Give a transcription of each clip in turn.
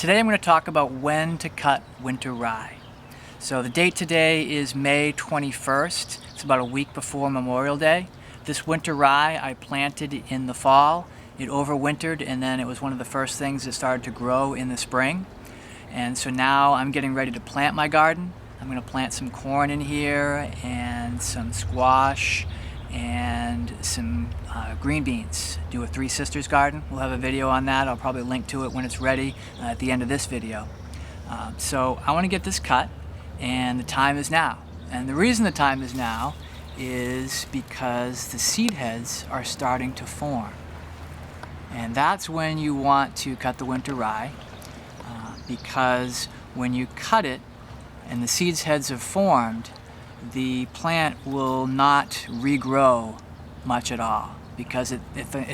Today I'm going to talk about when to cut winter rye. So the date today is May 21st. It's about a week before Memorial Day. This winter rye I planted in the fall. It overwintered, and then it was one of the first things that started to grow in the spring. And so now I'm getting ready to plant my garden. I'm going to plant some corn in here and some squash and some green beans. Do a Three Sisters garden. We'll have a video on that. I'll probably link to it when it's ready at the end of this video. So I want to get this cut, and the time is now. And the reason the time is now is because the seed heads are starting to form. And that's when you want to cut the winter rye, because when you cut it and the seed heads have formed, the plant will not regrow much at all, because it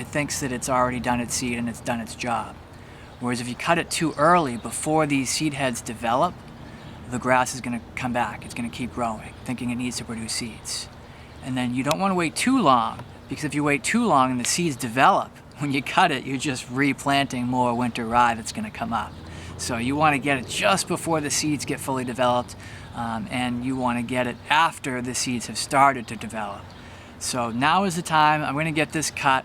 thinks that it's already done its seed and it's done its job. Whereas if you cut it too early, before these seed heads develop, the grass is going to come back. It's going to keep growing, thinking it needs to produce seeds. And then you don't want to wait too long, because if you wait too long and the seeds develop, when you cut it, you're just replanting more winter rye that's going to come up. So you want to get it just before the seeds get fully developed, and you want to get it after the seeds have started to develop. So now is the time. I'm going to get this cut.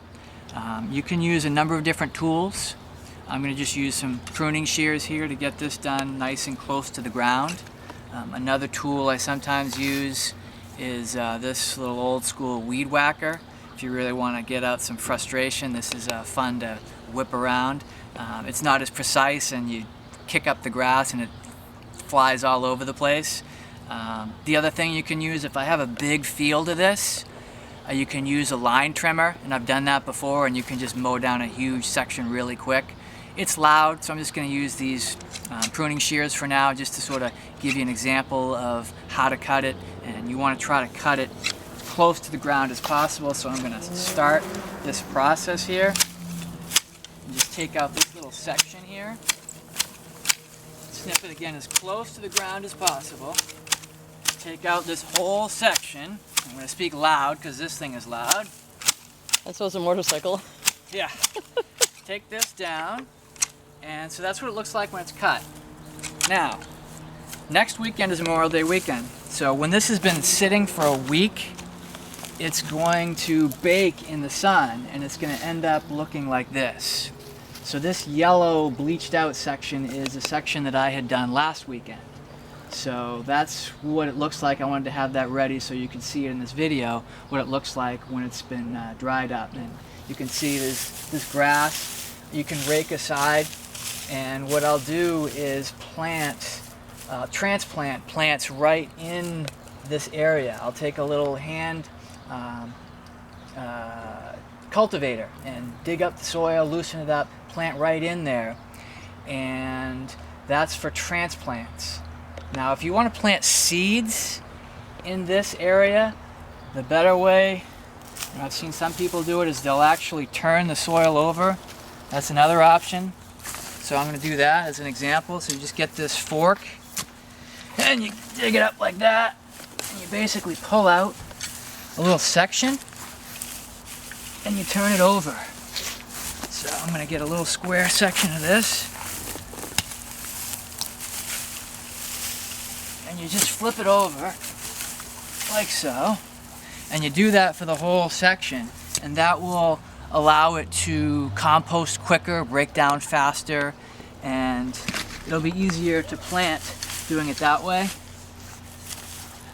You can use a number of different tools. I'm going to just use some pruning shears here to get this done nice and close to the ground. Another tool I sometimes use is this little old school weed whacker. If you really want to get out some frustration, this is fun to whip around. It's not as precise, and you kick up the grass and it flies all over the place. The other thing you can use, if I have a big field of this, you can use a line trimmer, and I've done that before, and you can just mow down a huge section really quick. It's loud, so I'm just going to use these pruning shears for now, just to sort of give you an example of how to cut it. And you want to try to cut it as close to the ground as possible. So I'm going to start this process here and just take out this little section here. Snip it again as close to the ground as possible. Take out this whole section. I'm going to speak loud because this thing is loud. That's also a motorcycle. Yeah. Take this down, and so that's what it looks like when it's cut. Now, next weekend is Memorial Day weekend. So when this has been sitting for a week, it's going to bake in the sun, and it's going to end up looking like this. So this yellow bleached out section is a section that I had done last weekend. So that's what it looks like. I wanted to have that ready so you can see it in this video, what it looks like when it's been dried up. And you can see this grass you can rake aside, and what I'll do is transplant plants right in this area. I'll take a little hand cultivator and dig up the soil, loosen it up, plant right in there, and that's for transplants. Now if you want to plant seeds in this area, the better way, and I've seen some people do it, is they'll actually turn the soil over. That's another option. So I'm going to do that as an example. So you just get this fork and you dig it up like that, and you basically pull out a little section and you turn it over. So I'm going to get a little square section of this, and you just flip it over like so, and you do that for the whole section, and that will allow it to compost quicker, break down faster, and it'll be easier to plant doing it that way.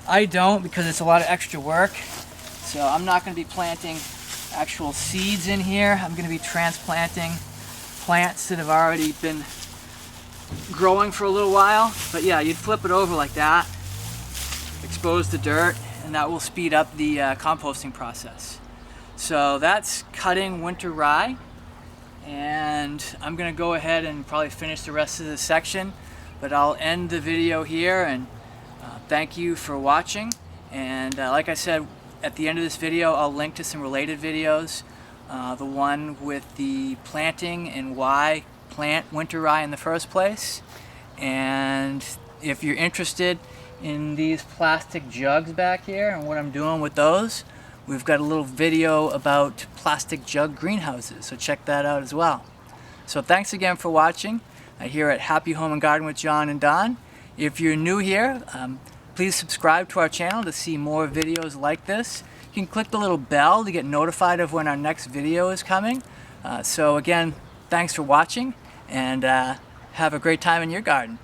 I don't, because it's a lot of extra work, so I'm not going to be planting actual seeds in here. I'm going to be transplanting plants that have already been growing for a little while. But yeah, you'd flip it over like that, expose the dirt, and that will speed up the composting process. So that's cutting winter rye, and I'm going to go ahead and probably finish the rest of this section, but I'll end the video here, and thank you for watching. And like I said, at the end of this video I'll link to some related videos, the one with the planting and why plant winter rye in the first place. And if you're interested in these plastic jugs back here and what I'm doing with those, we've got a little video about plastic jug greenhouses, so check that out as well. So thanks again for watching. here at Happy Home and Garden with John and Don. If you're new here, please subscribe to our channel to see more videos like this. You can click the little bell to get notified of when our next video is coming. So again, thanks for watching, and have a great time in your garden.